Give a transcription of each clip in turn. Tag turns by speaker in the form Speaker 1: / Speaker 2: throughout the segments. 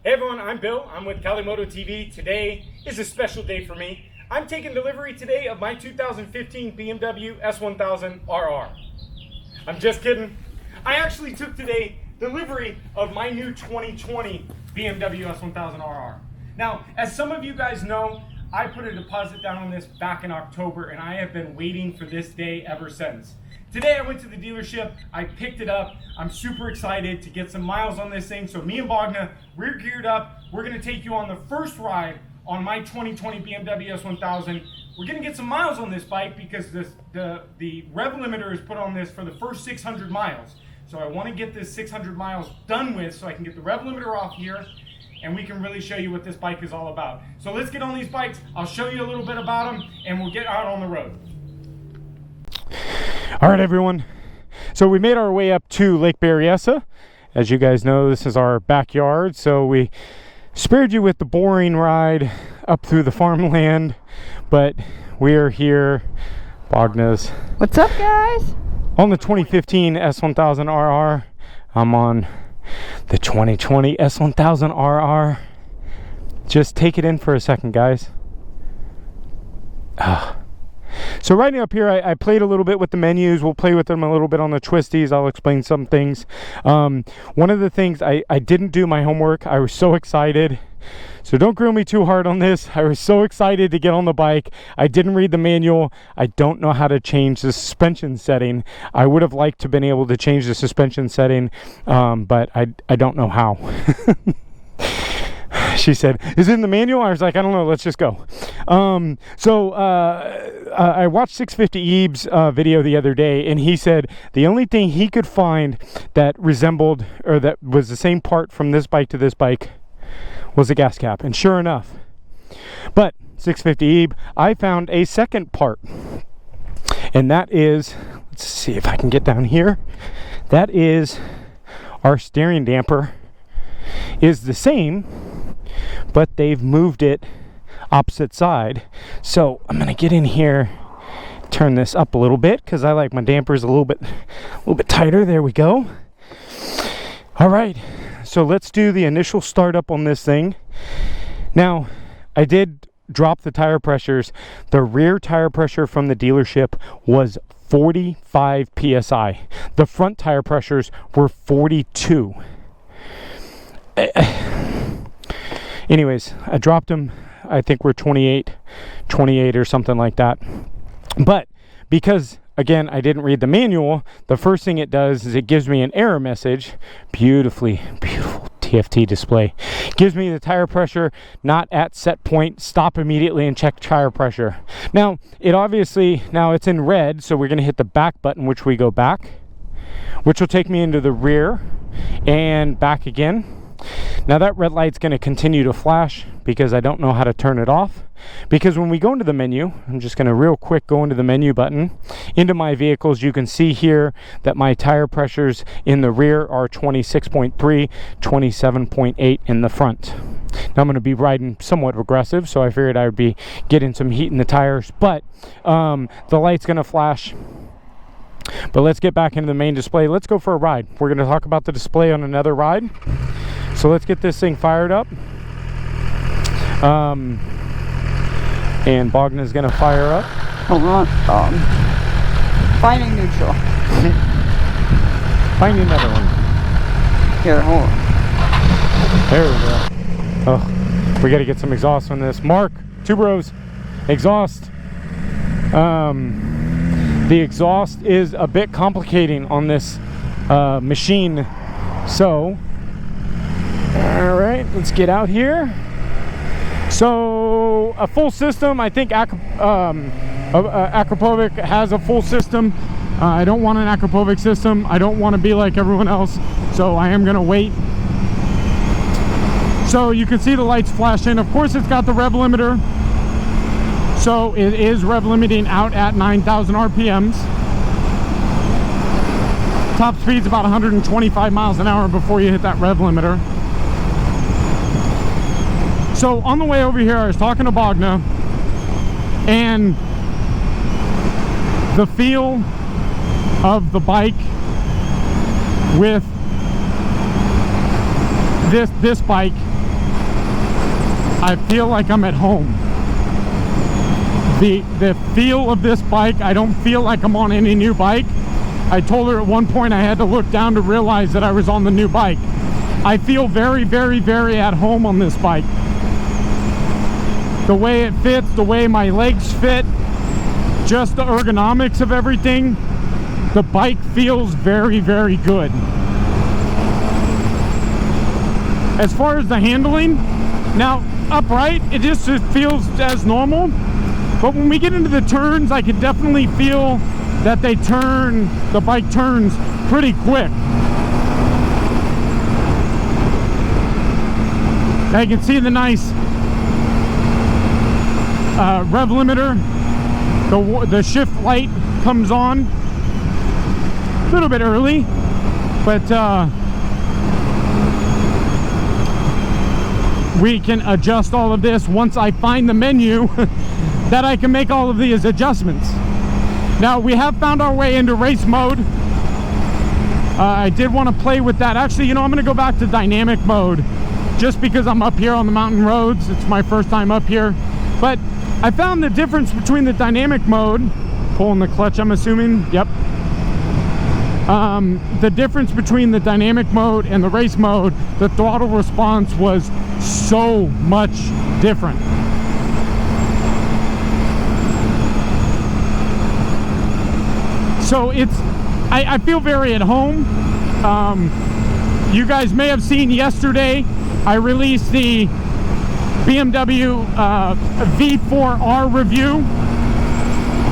Speaker 1: Hey everyone, I'm Bill. I'm with Kalimoto TV. Today is a special day for me. I'm taking delivery today of my 2015 BMW S1000RR. I'm just kidding. I actually took today delivery of my new 2020 BMW S1000RR. Now, as some of you guys know, I put a deposit down on this back in October and I have been waiting for this day ever since. Today I went to the dealership, I picked it up. I'm super excited to get some miles on this thing. So me and Bogna, we're geared up. We're gonna take you on the first ride on my 2020 BMW S1000. We're gonna get some miles on this bike because the rev limiter is put on this for the first 600 miles. So I wanna get this 600 miles done with so I can get the rev limiter off here and we can really show you what this bike is all about. So let's get on these bikes. I'll show you a little bit about them and we'll get out on the road.
Speaker 2: All right, everyone. So we made our way up to Lake Berryassa. As you guys know, this is our backyard. So we spared you with the boring ride up through the farmland, but we are here. Bogna's.
Speaker 3: What's up, guys?
Speaker 2: On the 2015 S1000RR. I'm on the 2020 S1000RR. Just take it in for a second, guys. So riding up here, I played a little bit with the menus. We'll play with them a little bit on the twisties. I'll explain some things. One of the things, I didn't do my homework. I was so excited. So don't grill me too hard on this. I was so excited to get on the bike. I didn't read the manual. I don't know how to change the suspension setting. I would have liked to have been able to change the suspension setting, but I don't know how. She said, is it in the manual? I was like, I don't know, let's just go. I watched 650 Ebe's video the other day, and he said the only thing he could find that resembled, or that was the same part from this bike to this bike, was a gas cap. And sure enough, but 650 Ebe, I found a second part. And that is, let's see if I can get down here. That is our steering damper is the same, but they've moved it opposite side. So I'm gonna get in here, turn this up a little bit because I like my dampers a little bit tighter. There we go. All right, so let's do the initial startup on this thing. Now, I did drop the tire pressures. The rear tire pressure from the dealership was 45 psi. The front tire pressures were 42. Anyways, I dropped them. I think we're 28 or something like that. But because, again, I didn't read the manual, the first thing it does is it gives me an error message. Beautiful TFT display. Gives me the tire pressure not at set point. Stop immediately and check tire pressure. Now, now it's in red, so we're going to hit the back button, which we go back, which will take me into the rear and back again. Now that red light's going to continue to flash because I don't know how to turn it off. Because when we go into the menu, I'm just going to real quick go into the menu button. Into my vehicles, you can see here that my tire pressures in the rear are 26.3, 27.8 in the front. Now I'm going to be riding somewhat aggressive, so I figured I would be getting some heat in the tires. But the light's going to flash. But let's get back into the main display. Let's go for a ride. We're going to talk about the display on another ride. So let's get this thing fired up. And Bogna's going to fire up.
Speaker 3: Hold on. Finding neutral.
Speaker 2: Find another one.
Speaker 3: Here, hold on.
Speaker 2: There we go. Oh, we got to get some exhaust on this. Mark, two bros, exhaust. The exhaust is a bit complicating on this machine. So, all right, let's get out here. So, a full system. I think Akrapovic has a full system. I don't want an Akrapovic system. I don't want to be like everyone else. So, I am going to wait. So, you can see the lights flashing. Of course, it's got the rev limiter. So it is rev limiting out at 9,000 RPMs. Top speed's about 125 miles an hour before you hit that rev limiter. So on the way over here, I was talking to Bogna, and the feel of the bike with this bike I feel like I'm at home. The feel of this bike, I don't feel like I'm on any new bike. I told her at one point I had to look down to realize that I was on the new bike. I feel very, very, very at home on this bike. The way it fits, the way my legs fit, just the ergonomics of everything, the bike feels very, very good. As far as the handling, now upright, it just feels as normal. But when we get into the turns, I can definitely feel that the bike turns pretty quick. Now you can see the nice rev limiter. The shift light comes on a little bit early, but we can adjust all of this once I find the menu that I can make all of these adjustments. Now we have found our way into race mode. I did want to play with that. Actually, you know, I'm going to go back to dynamic mode just because I'm up here on the mountain roads. It's my first time up here. But I found the difference between the dynamic mode, pulling the clutch, I'm assuming. Yep. The difference between the dynamic mode and the race mode, the throttle response was so much different. So I feel very at home. You guys may have seen yesterday I released the BMW V4R review,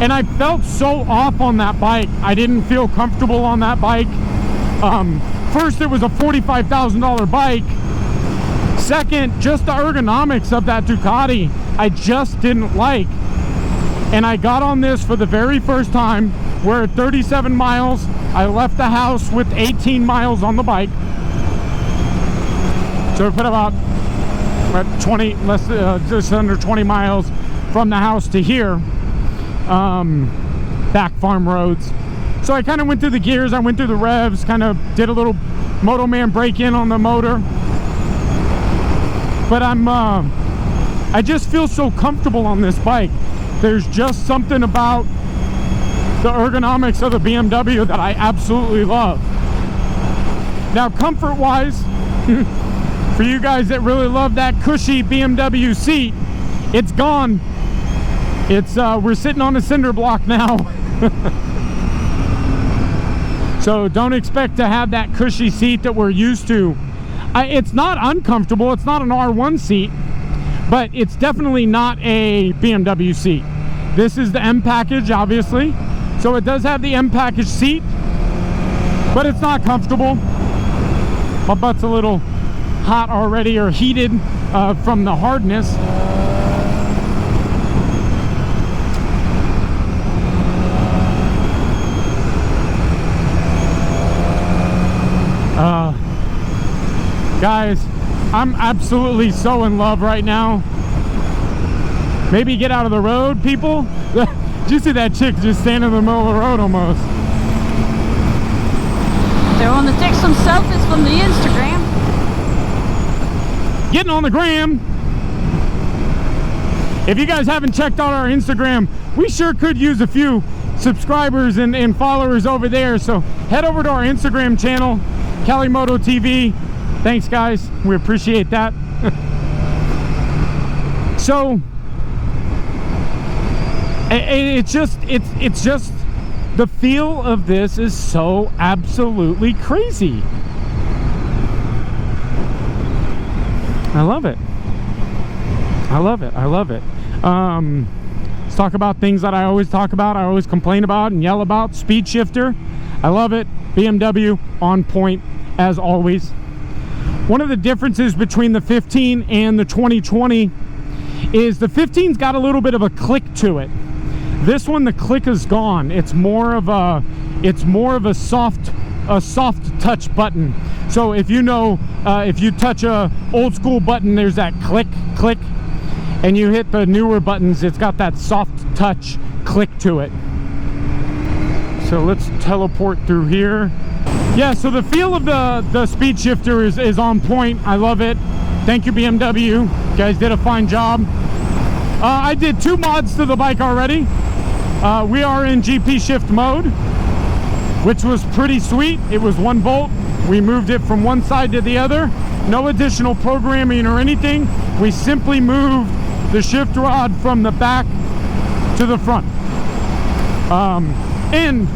Speaker 2: and I felt so off on that bike. I didn't feel comfortable on that bike. First, it was a $45,000 bike. Second, just the ergonomics of that Ducati I just didn't like. And I got on this for the very first time. We're at 37 miles. I left the house with 18 miles on the bike. So we put about 20, just under 20 miles from the house to here. Back farm roads. So I kind of went through the gears, I went through the revs, kind of did a little Moto Man break-in on the motor. But I just feel so comfortable on this bike. There's just something about the ergonomics of the BMW that I absolutely love. Now, comfort-wise, for you guys that really love that cushy BMW seat, it's gone. It's we're sitting on a cinder block now. So don't expect to have that cushy seat that we're used to. It's not uncomfortable. It's not an R1 seat, but it's definitely not a BMW seat. This is the M package, obviously. So it does have the M package seat, but it's not comfortable. My butt's a little hot already, or heated from the hardness. Guys, I'm absolutely so in love right now. Maybe get out of the road, people. Did you see that chick just standing in the middle of the road almost?
Speaker 3: They want to take some selfies from the Instagram.
Speaker 2: Getting on the gram. If you guys haven't checked out our Instagram, we sure could use a few subscribers and followers over there. So head over to our Instagram channel, Calimoto TV. Thanks, guys. We appreciate that. So it's just the feel of this is so absolutely crazy. I love it. I love it. I love it. Let's talk about things that I always talk about, I always complain about and yell about. Speed shifter. I love it. BMW on point as always. One of the differences between the 15 and the 2020 is the 15's got a little bit of a click to it. This one, the click is gone. It's more of a soft touch button. So if you know, if you touch a old school button, there's that click, and you hit the newer buttons, it's got that soft touch click to it. So let's teleport through here. Yeah, so the feel of the speed shifter is on point. I love it. Thank you, BMW. guys did a fine job. I did 2 mods to the bike already. We are in GP shift mode, which was pretty sweet. It was 1 volt. We moved it from one side to the other. No additional programming or anything. We simply moved the shift rod from the back to the front. And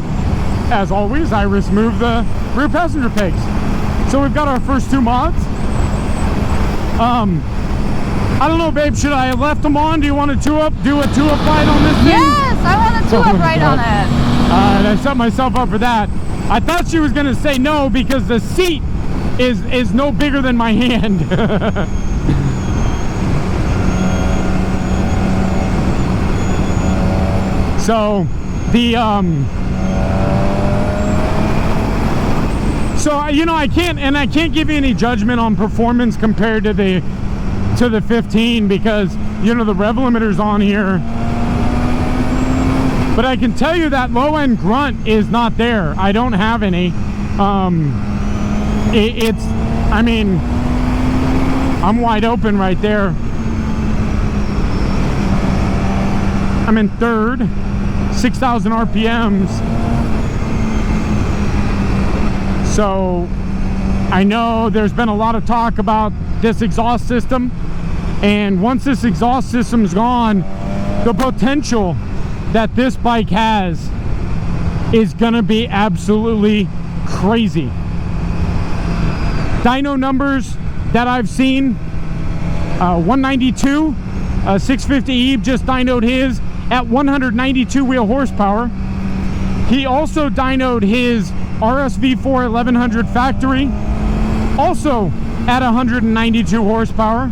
Speaker 2: as always, I removed the rear passenger pegs. So we've got our first 2 mods. I don't know, babe, should I have left them on? Do you want to do a 2-up ride on this thing?
Speaker 3: Yes, I want a 2-up ride on it.
Speaker 2: Alright, I set myself up for that. I thought she was going to say no because the seat is no bigger than my hand. So so you know, I can't give you any judgment on performance compared to the 15 because, you know, the rev limiter's on here. But I can tell you that low end grunt is not there. I don't have any. I mean, I'm wide open right there. I'm in 3rd, 6,000 RPMs. So I know there's been a lot of talk about this exhaust system, and once this exhaust system's gone, the potential that this bike has is gonna be absolutely crazy. Dyno numbers that I've seen, 192, 650 Eve just dynoed his at 192 wheel horsepower. He also dynoed his RSV4 1100 factory, also at 192 horsepower.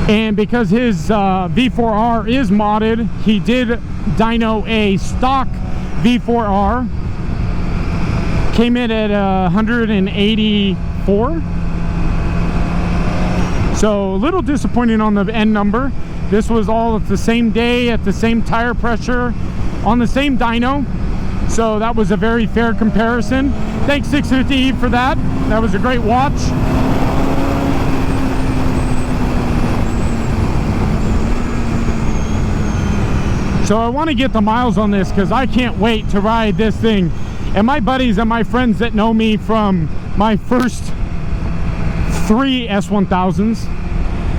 Speaker 2: And because his V4R is modded, he did dyno a stock V4R. Came in at 184. So a little disappointing on the end number. This was all at the same day, at the same tire pressure, on the same dyno. So that was a very fair comparison. Thanks 650 for that. That was a great watch. So I want to get the miles on this because I can't wait to ride this thing. And my buddies and my friends that know me from my first 3 S1000s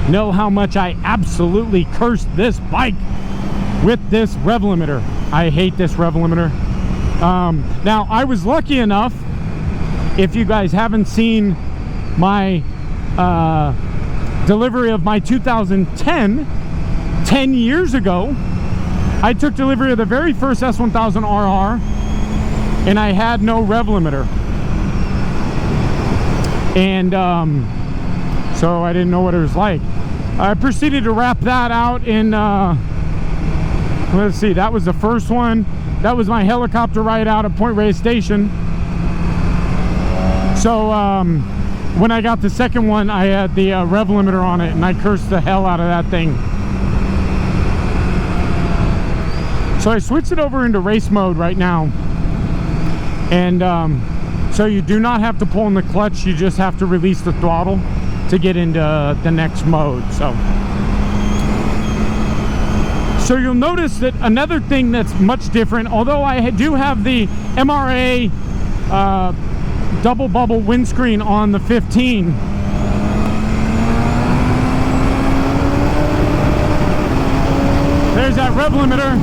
Speaker 2: know how much I absolutely cursed this bike with this rev limiter. I hate this rev limiter. Now, I was lucky enough, if you guys haven't seen my delivery of my 2010, 10 years ago, I took delivery of the very first S1000RR, and I had no rev limiter. And so I didn't know what it was like. I proceeded to wrap that out in, let's see, that was the first one. That was my helicopter ride out at Point Reyes Station. So when I got the second one, I had the rev limiter on it, and I cursed the hell out of that thing. So I switched it over into race mode right now. And so you do not have to pull in the clutch, you just have to release the throttle to get into the next mode. So you'll notice that another thing that's much different, although I do have the MRA double bubble windscreen on the 15, there's that rev limiter.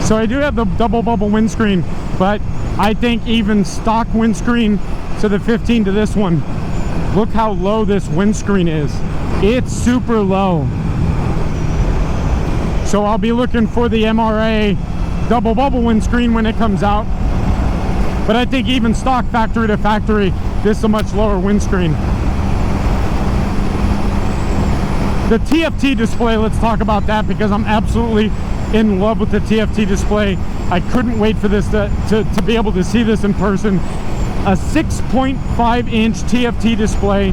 Speaker 2: So I do have the double bubble windscreen, but I think even stock windscreen to the 15 to this one, look how low this windscreen is. It's super low. So I'll be looking for the MRA double bubble windscreen when it comes out. But I think even stock factory to factory, this is a much lower windscreen. The TFT display, let's talk about that because I'm absolutely in love with the TFT display. I couldn't wait for this to be able to see this in person. A 6.5 inch TFT display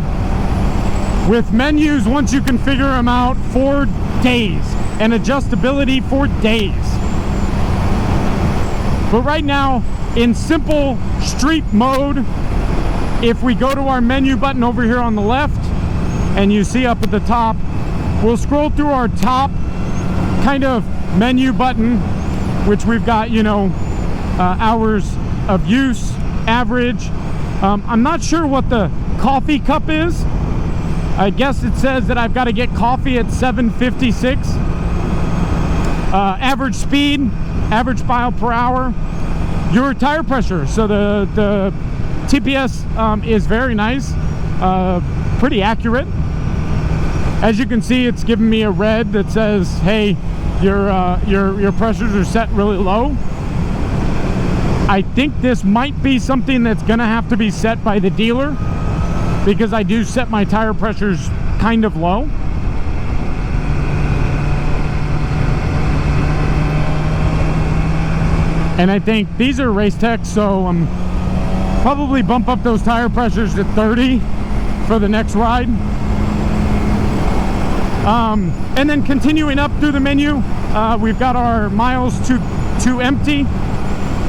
Speaker 2: with menus once you can figure them out for days, and adjustability for days. But right now, in simple street mode, if we go to our menu button over here on the left, and you see up at the top, we'll scroll through our top kind of menu button, which we've got, you know, hours of use, average. I'm not sure what the coffee cup is. I guess it says that I've got to get coffee at 7:56. Average speed, average mile per hour, your tire pressure. So the TPS is very nice, pretty accurate. As you can see, it's giving me a red that says, hey, your pressures are set really low. I think this might be something that's gonna have to be set by the dealer, because I do set my tire pressures kind of low. And I think these are race tech, so I'm probably bump up those tire pressures to 30 for the next ride. And then continuing up through the menu, we've got our miles to empty,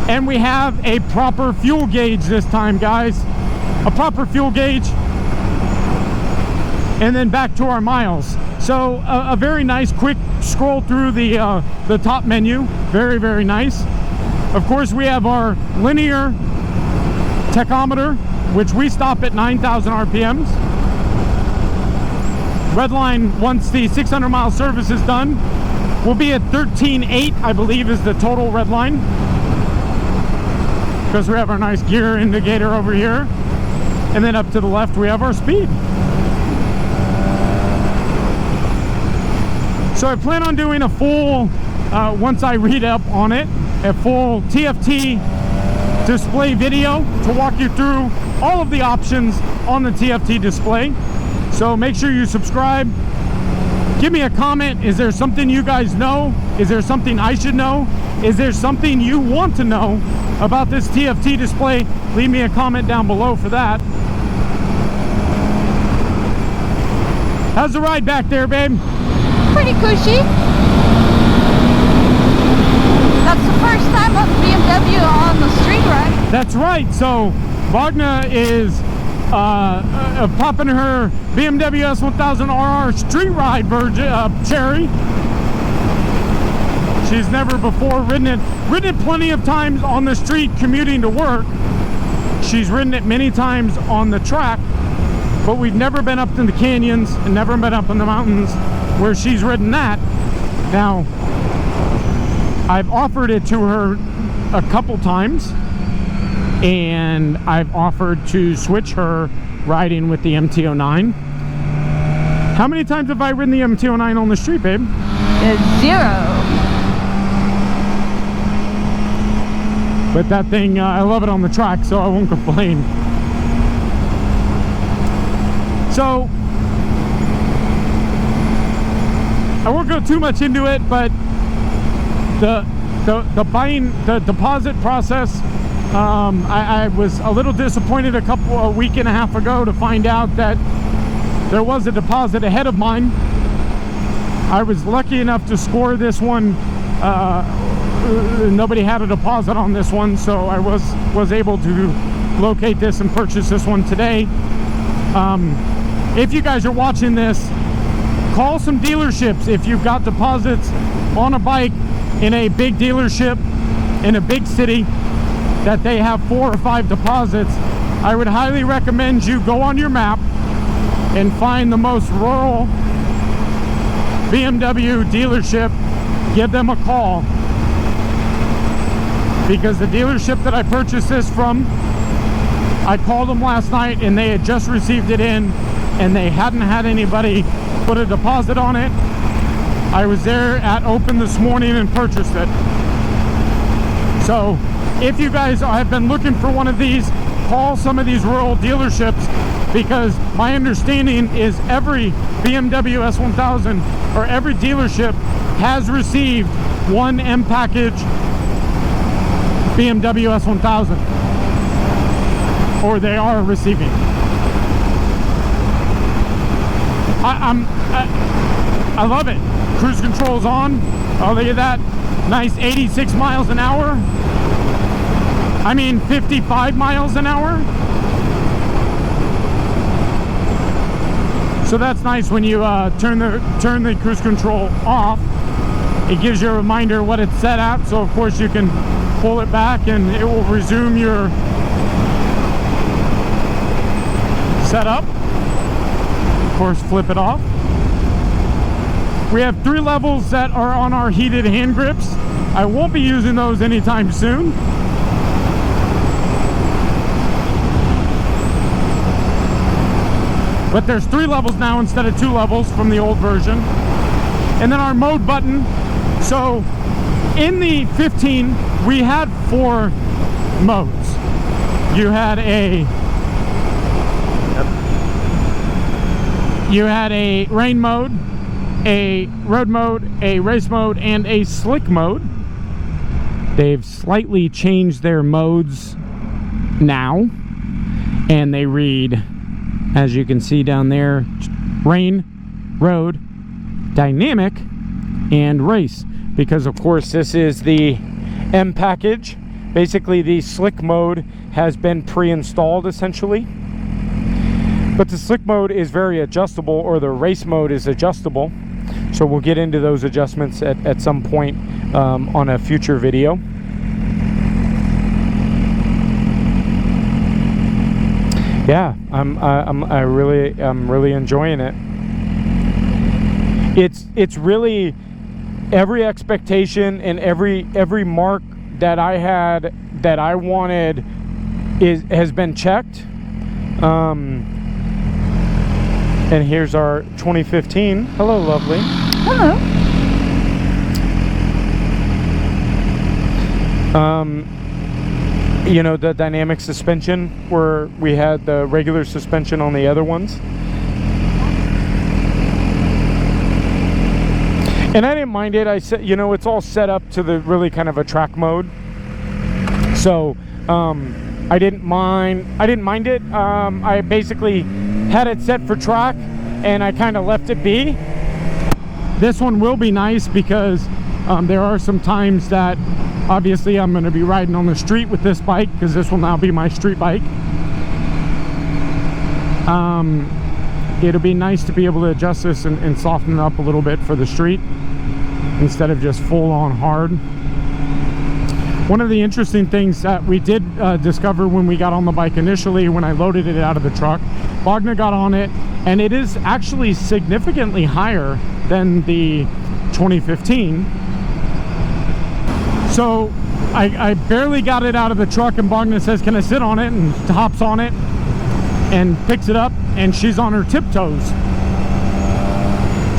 Speaker 2: and we have a proper fuel gauge this time, guys. A proper fuel gauge, and then back to our miles. So a very nice quick scroll through the top menu. Very, very nice. Of course, we have our linear tachometer, which we stop at 9,000 RPMs. Red line, once the 600 mile service is done, will be at 13.8, I believe, is the total red line. Because we have our nice gear indicator over here. And then up to the left, we have our speed. So I plan on doing a full, once I read up on it, a full TFT display video to walk you through all of the options on the TFT display. So make sure you subscribe. Give me a comment. Is there something you guys know? Is there something I should know? Is there something you want to know about this TFT display? Leave me a comment down below for that. How's the ride back there, babe?
Speaker 3: Pretty cushy. That's the first time of BMW on the street ride.
Speaker 2: That's right. So Wagner is popping her BMW S1000RR street ride cherry. She's never before ridden it plenty of times on the street commuting to work. She's ridden it many times on the track, but we've never been up in the canyons and never been up in the mountains where she's ridden that. Now, I've offered it to her a couple times, and I've offered to switch her riding with the MT-09. How many times have I ridden the MT-09 on the street, babe?
Speaker 3: 0.
Speaker 2: But that thing, I love it on the track, so I won't complain. So, I won't go too much into it, but the deposit process, I was a little disappointed a week and a half ago to find out that there was a deposit ahead of mine. I was lucky enough to score this one. Nobody had a deposit on this one, so I was able to locate this and purchase this one today. If you guys are watching this, call some dealerships if you've got deposits on a bike in a big dealership in a big city that they have 4 or 5 deposits. I would highly recommend you go on your map and find the most rural BMW dealership. Give them a call, because the dealership that I purchased this from, I called them last night and they had just received it in, and they hadn't had anybody put a deposit on it. I was there at open this morning and purchased it. So if you guys have been looking for one of these, call some of these rural dealerships, because my understanding is every BMW S1000 or every dealership has received one M package BMW S1000, or they are receiving. I love it. Cruise control's on. Oh, look at that. Nice 86 miles an hour. I mean 55 miles an hour. So that's nice when you turn the cruise control off. It gives you a reminder what it's set at. So of course you can pull it back and it will resume your setup. Of course, flip it off. We have 3 levels that are on our heated hand grips. I won't be using those anytime soon. But there's 3 levels now instead of 2 levels from the old version. And then our mode button. So in the 15, we had 4 modes. You had a rain mode, a road mode, a race mode, and a slick mode. They've slightly changed their modes now, and they read, as you can see down there, rain, road, dynamic, and race, because of course this is the M package. Basically the slick mode has been pre-installed essentially, but the slick mode is very adjustable, or the race mode is adjustable. So we'll get into those adjustments at some point on a future video. Yeah, I'm really enjoying it. It's really every expectation and every mark that I had that I wanted has been checked. And here's our 2015. Hello, lovely.
Speaker 3: Hello.
Speaker 2: You know, the dynamic suspension, where we had the regular suspension on the other ones. And I didn't mind it. I said, you know, it's all set up to the really kind of a track mode. So I didn't mind it. I basically had it set for track and I kind of left it be. This one will be nice because there are some times that obviously I'm going to be riding on the street with this bike, because this will now be my street bike. It'll be nice to be able to adjust this and soften it up a little bit for the street instead of just full on hard. One of the interesting things that we did discover when we got on the bike initially, when I loaded it out of the truck, Wagner got on it, and it is actually significantly higher than the 2015. So I barely got it out of the truck, and Wagner says, "Can I sit on it?" and hops on it and picks it up, and she's on her tiptoes.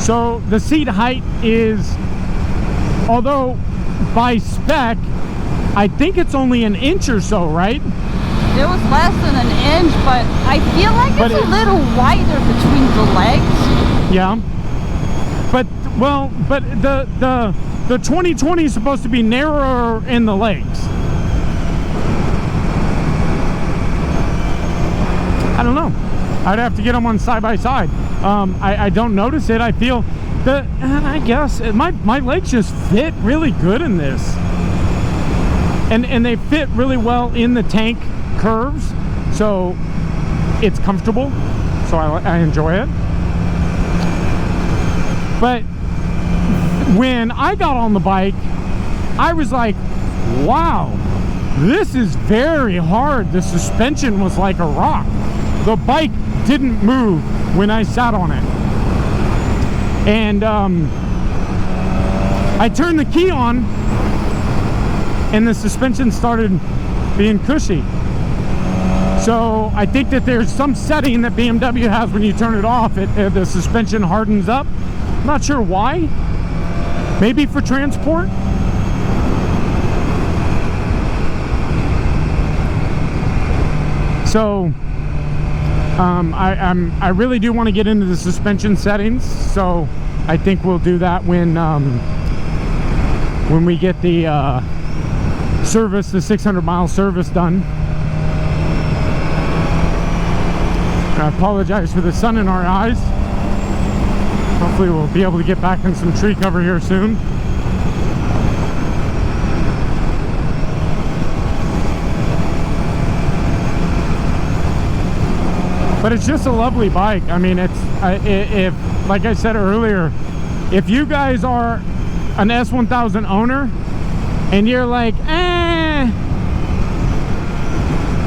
Speaker 2: So the seat height is, although by spec I think it's only an inch or so, right?
Speaker 3: It was less than an inch, but I feel like it's a little wider between the legs.
Speaker 2: Yeah. But well, but the 2020 is supposed to be narrower in the legs. I don't know. I'd have to get them on side by side. I don't notice it. I feel that I guess my legs just fit really good in this. And they fit really well in the tank curves, so it's comfortable, so I enjoy it. But when I got on the bike, I was like, wow, this is very hard. The suspension was like a rock. The bike didn't move when I sat on it. And I turned the key on, and the suspension started being cushy. So I think that there's some setting that BMW has when you turn it off, the suspension hardens up. I'm not sure why. Maybe for transport. So I really do want to get into the suspension settings. So I think we'll do that when we get the service, the 600-mile service done. I apologize for the sun in our eyes. Hopefully we'll be able to get back in some tree cover here soon. But it's just a lovely bike. I mean, it's if, like I said earlier, if you guys are an S1000 owner and you're like,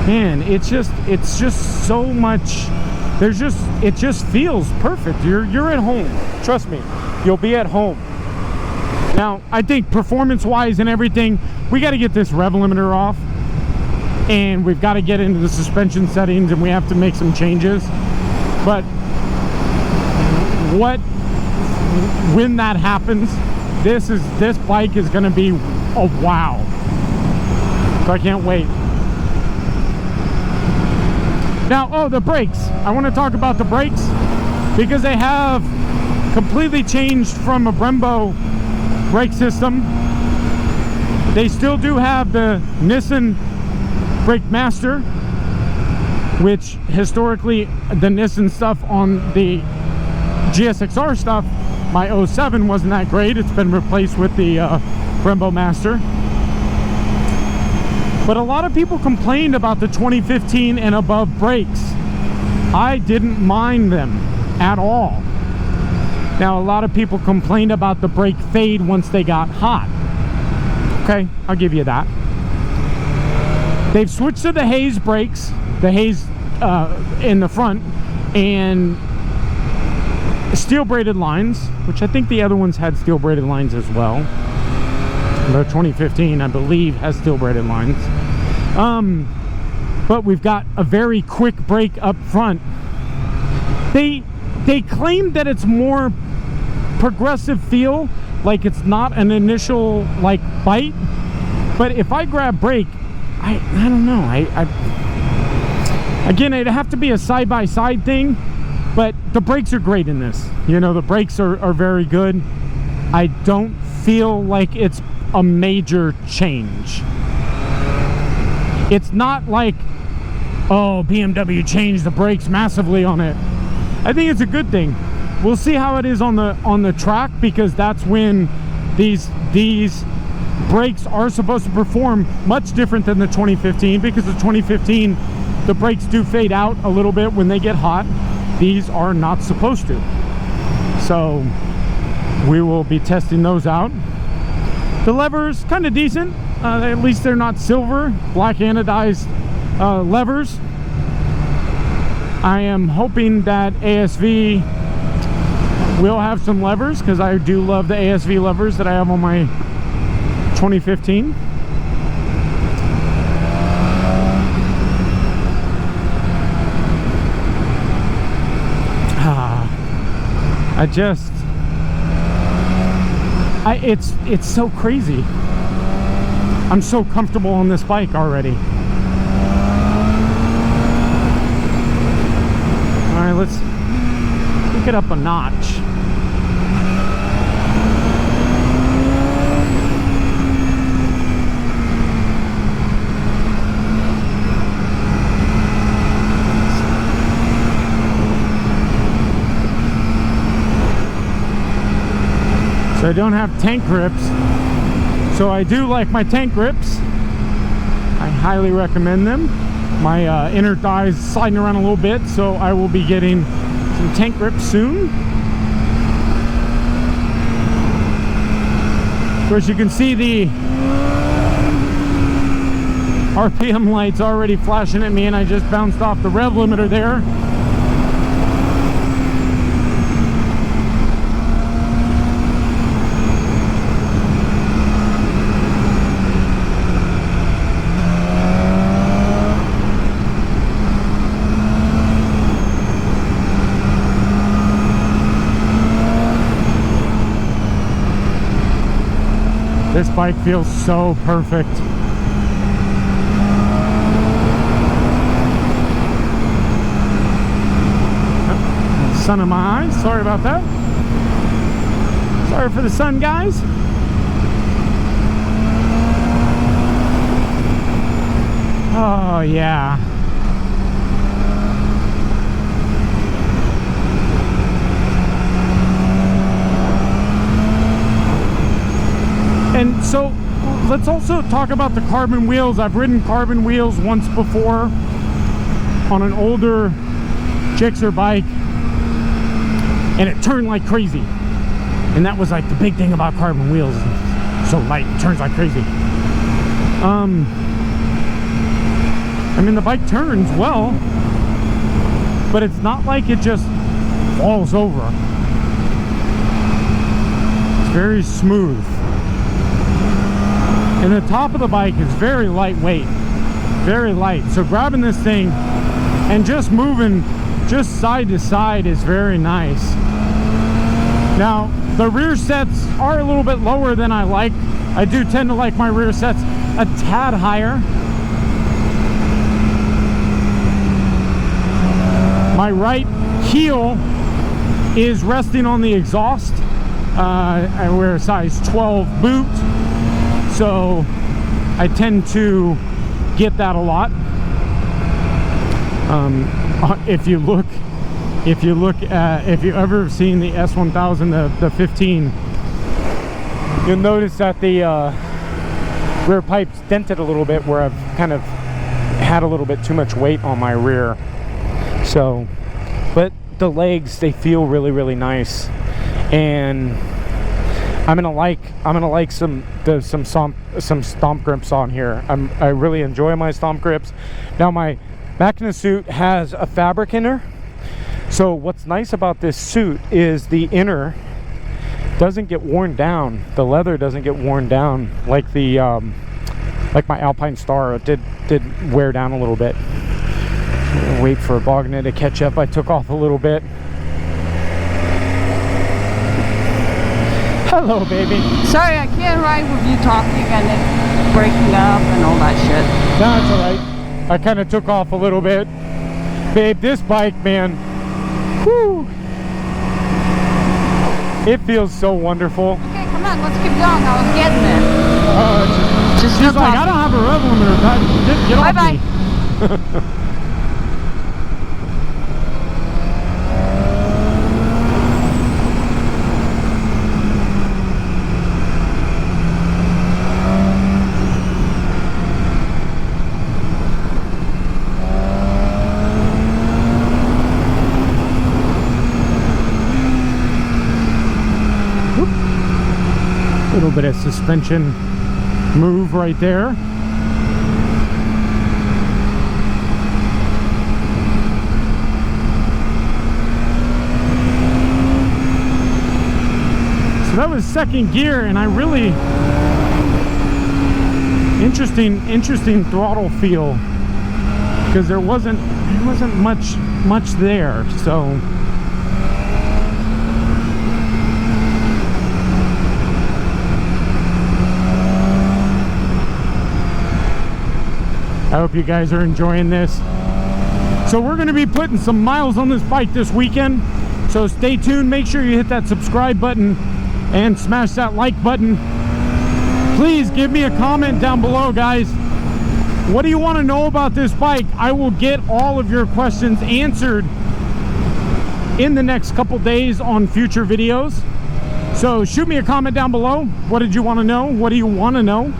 Speaker 2: man, it's just so much. It just feels perfect. You're at home. Trust me, you'll be at home. Now, I think performance-wise and everything, we got to get this rev limiter off, and we've got to get into the suspension settings, and we have to make some changes. But when that happens, this bike is going to be a wow. So I can't wait. Now, the brakes. I want to talk about the brakes because they have completely changed from a Brembo brake system. They still do have the Nissan Brake Master, which historically the Nissan stuff on the GSXR stuff, my 07 wasn't that great. It's been replaced with the Brembo Master. But a lot of people complained about the 2015 and above brakes. I didn't mind them at all. Now, a lot of people complained about the brake fade once they got hot. Okay, I'll give you that. They've switched to the Hayes brakes, the Hayes in the front, and steel braided lines, which I think the other ones had steel braided lines as well. The 2015, I believe, has steel braided lines. But we've got a very quick brake up front. They claim that it's more progressive feel, like it's not an initial like bite. But if I grab brake, I don't know. Again, it'd have to be a side-by-side thing, but the brakes are great in this. You know, the brakes are very good. I don't feel like it's a major change. It's not like, oh, BMW changed the brakes massively on it. I think it's a good thing. We'll see how it is on the track, because that's when these brakes are supposed to perform much different than the 2015, because the 2015, the brakes do fade out a little bit when they get hot. These are not supposed to. So we will be testing those out. The levers, kind of decent. At least they're not silver, black anodized levers. I am hoping that ASV will have some levers, because I do love the ASV levers that I have on my 2015. It's so crazy. I'm so comfortable on this bike already. All right, let's pick it up a notch. So I don't have tank grips, so I do like my tank grips. I highly recommend them. My inner thigh is sliding around a little bit, so I will be getting some tank grips soon. Of course, you can see the RPM lights already flashing at me, and I just bounced off the rev limiter there. This bike feels so perfect. Oh, sun in my eyes. Sorry about that. Sorry for the sun, guys. Oh, yeah. So let's also talk about the carbon wheels. I've ridden carbon wheels once before on an older Gixxer bike, and it turned like crazy. And that was like the big thing about carbon wheels. It's so light, it turns like crazy. I mean, the bike turns well, but it's not like it just falls over. It's very smooth. And the top of the bike is very lightweight, very light. So grabbing this thing and just moving just side to side is very nice. Now, the rear sets are a little bit lower than I like. I do tend to like my rear sets a tad higher. My right heel is resting on the exhaust. I wear a size 12 boot, so I tend to get that a lot. If you've ever seen the S1000, the 15, you'll notice that the rear pipe's dented a little bit, where I've kind of had a little bit too much weight on my rear. So, but the legs, they feel really, really nice, and I'm gonna like some stomp grips on here. I really enjoy my stomp grips. Now, my Macna suit has a fabric inner, so what's nice about this suit is the inner doesn't get worn down. The leather doesn't get worn down like the like my Alpine Star. It did wear down a little bit. Wait for Wagner to catch up. I took off a little bit. Hello, baby.
Speaker 3: Sorry, I can't ride with you talking and it breaking up and all that shit.
Speaker 2: No, it's alright. I kind of took off a little bit. Babe, this bike, man, whew, it feels so wonderful.
Speaker 3: Okay, come on, let's keep going. I was getting it.
Speaker 2: She's like, I don't have a rev limiter. Get off me.
Speaker 3: Bye-bye.
Speaker 2: Little bit of suspension move right there. So that was second gear, and I really interesting throttle feel, because there wasn't much there. So I hope you guys are enjoying this. So we're going to be putting some miles on this bike this weekend, so stay tuned. Make sure you hit that subscribe button and smash that like button. Please give me a comment down below, guys. What do you want to know about this bike? I will get all of your questions answered in the next couple days on future videos. So shoot me a comment down below. What did you want to know? What do you want to know?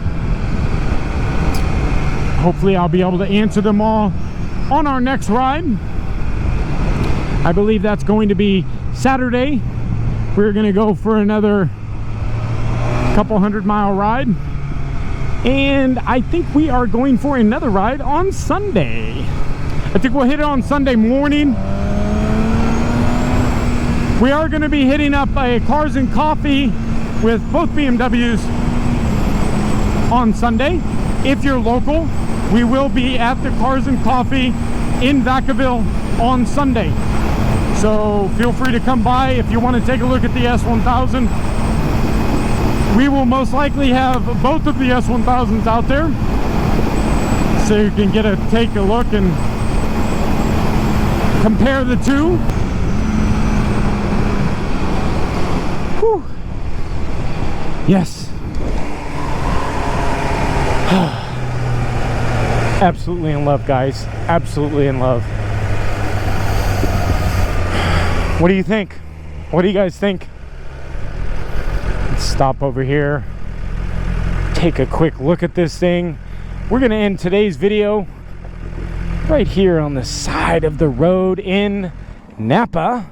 Speaker 2: Hopefully I'll be able to answer them all on our next ride. I believe that's going to be Saturday. We're going to go for another couple 100-mile ride. And I think we are going for another ride on Sunday. I think we'll hit it on Sunday morning. We are going to be hitting up a Cars and Coffee with both BMWs on Sunday. If you're local, we will be at the Cars and Coffee in Vacaville on Sunday. So feel free to come by if you want to take a look at the S1000. We will most likely have both of the S1000s out there, so you can take a look and compare the two. Whew. Yes. Absolutely in love, guys. Absolutely in love. What do you think? What do you guys think? Let's stop over here. take a quick look at this thing. We're gonna end today's video right here on the side of the road in Napa.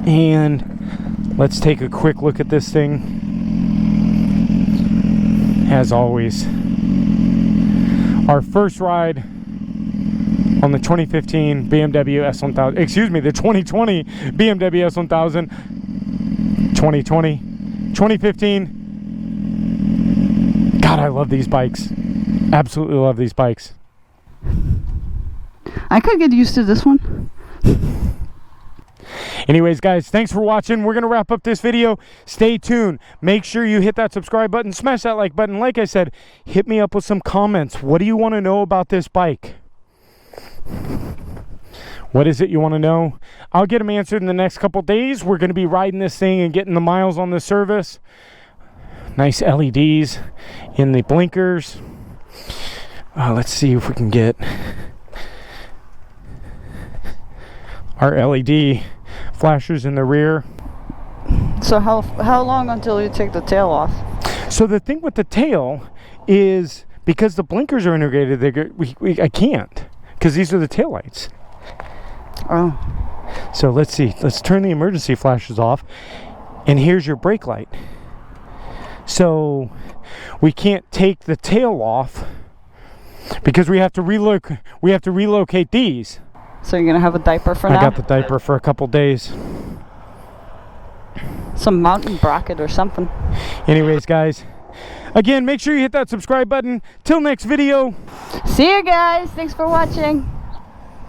Speaker 2: And let's take a quick look at this thing. As always, our first ride on the 2015 BMW S1000, excuse me, the 2020 BMW S1000, 2015. God, I love these bikes. Absolutely love these bikes.
Speaker 3: I could get used to this one.
Speaker 2: Anyways, guys, thanks for watching. We're going to wrap up this video. Stay tuned. Make sure you hit that subscribe button, smash that like button. Like I said, hit me up with some comments. What do you want to know about this bike? What is it you want to know? I'll get them answered in the next couple days. We're going to be riding this thing and getting the miles on the service. Nice LEDs in the blinkers. Let's see if we can get our LED flashers in the rear.
Speaker 3: So how long until you take the tail off?
Speaker 2: So the thing with the tail is, because the blinkers are integrated, I can't, because these are the tail lights.
Speaker 3: Oh.
Speaker 2: So let's see. Let's turn the emergency flashes off, and here's your brake light. So we can't take the tail off because we have to relocate these.
Speaker 3: So you're gonna have a diaper for now?
Speaker 2: I got the diaper for a couple days.
Speaker 3: Some mountain bracket or something.
Speaker 2: Anyways, guys, again, make sure you hit that subscribe button. Till next video.
Speaker 3: See you guys. Thanks for watching.